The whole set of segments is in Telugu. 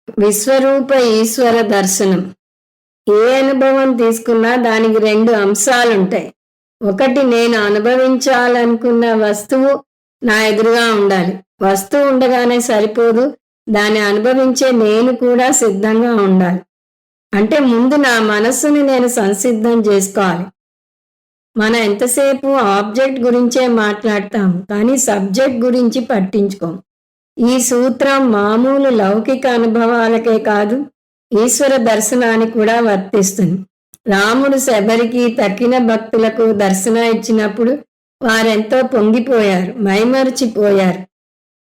విశ్వరూప ఈశ్వర దర్శనం. ఏ అనుభవం తీసుకున్నా దానికి రెండు అంశాలుంటాయి. ఒకటి, నేను అనుభవించాలనుకున్న వస్తువు నా ఎదురుగా ఉండాలి. వస్తువు ఉండగానే సరిపోదు, దాన్ని అనుభవించే నేను కూడా సిద్ధంగా ఉండాలి. అంటే ముందు నా మనస్సుని నేను సంసిద్ధం చేసుకోవాలి. మనం ఎంతసేపు ఆబ్జెక్ట్ గురించే మాట్లాడతాం, కానీ సబ్జెక్ట్ గురించి పట్టించుకోం. ఈ సూత్రం మామూలు లౌకిక అనుభవాలకే కాదు, ఈశ్వర దర్శనానికి కూడా వర్తిస్తుంది. రాముడు శబరికి తక్కిన భక్తులకు దర్శనం ఇచ్చినప్పుడు వారెంతో పొంగిపోయారు, మైమరిచిపోయారు.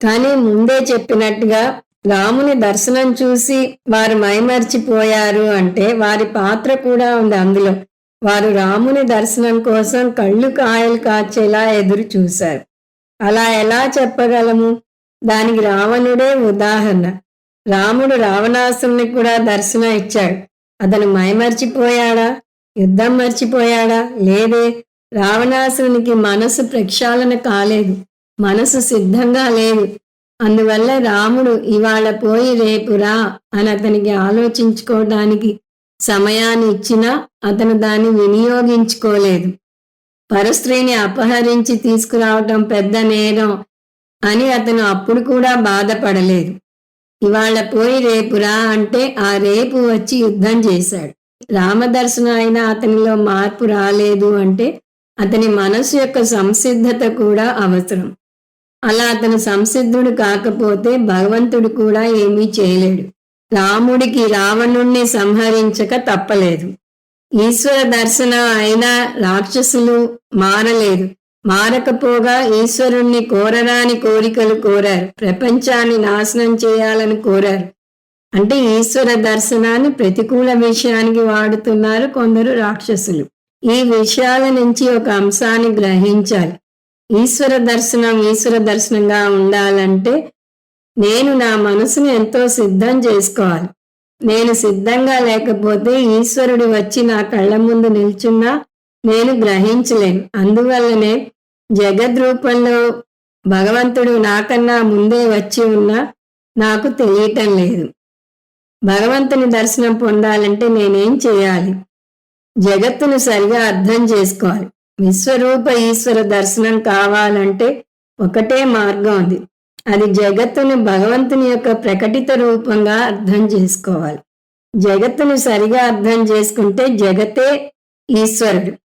కానీ ముందే చెప్పినట్టుగా రాముని దర్శనం చూసి వారు మైమరిచిపోయారు అంటే వారి పాత్ర కూడా ఉంది అందులో. వారు రాముని దర్శనం కోసం కళ్ళు కాయలు కాచేలా ఎదురు చూశారు. అలా ఎలా చెప్పగలము? దానికి రావణుడే ఉదాహరణ. రాముడు రావణాసురుని కూడా దర్శనం ఇచ్చాడు. అతను మైమర్చిపోయాడా? యుద్ధం మర్చిపోయాడా? లేదే. రావణాసురునికి మనసు ప్రక్షాళన కాలేదు, మనసు సిద్ధంగా లేదు. అందువల్ల రాముడు ఇవాళ పోయి రేపు రా అని అతనికి ఆలోచించుకోవడానికి సమయాన్ని ఇచ్చినా అతను దాన్ని వినియోగించుకోలేదు. పరస్త్రీని అపహరించి తీసుకురావటం పెద్ద నేరం అని అతను అప్పుడు కూడా బాధపడలేదు. ఇవాళ పోయి రేపు రా అంటే ఆ రేపు వచ్చి యుద్ధం చేశాడు. రామదర్శనం అయినా అతనిలో మార్పు రాలేదు అంటే అతని మనసు యొక్క సంసిద్ధత కూడా అవసరం. అలా అతను సంసిద్ధుడు కాకపోతే భగవంతుడు కూడా ఏమీ చేయలేడు. రాముడికి రావణుణ్ణి సంహరించక తప్పలేదు. ఈశ్వర దర్శనం అయినా రాక్షసులు మారలేదు. మారకపోగా ఈశ్వరుణ్ణి కోరరాని కోరికలు కోరారు, ప్రపంచాన్ని నాశనం చేయాలని కోరారు. అంటే ఈశ్వర దర్శనాన్ని ప్రతికూల విషయానికి వాడుతున్నారు కొందరు రాక్షసులు. ఈ విషయాల నుంచి ఒక అంశాన్ని గ్రహించాలి. ఈశ్వర దర్శనంగా ఉండాలంటే నేను నా మనసును ఎంతో సిద్ధం చేసుకోవాలి. నేను సిద్ధంగా లేకపోతే ఈశ్వరుడు వచ్చి నా కళ్ళ ముందు నిల్చున్నా నేను గ్రహించలేను. అందువల్లనే జగద్రూపంలో భగవంతుడు నాకన్నా ముందే వచ్చి ఉన్నా నాకు తెలియటం లేదు. భగవంతుని దర్శనం పొందాలంటే నేనేం చేయాలి? జగత్తును సరిగా అర్థం చేసుకోవాలి. విశ్వరూప ఈశ్వర దర్శనం కావాలంటే ఒకటే మార్గం ఉంది. అది జగత్తును భగవంతుని యొక్క ప్రకటిత రూపంగా అర్థం చేసుకోవాలి. జగత్తును సరిగా అర్థం చేసుకుంటే జగతే ఈశ్వరుడు.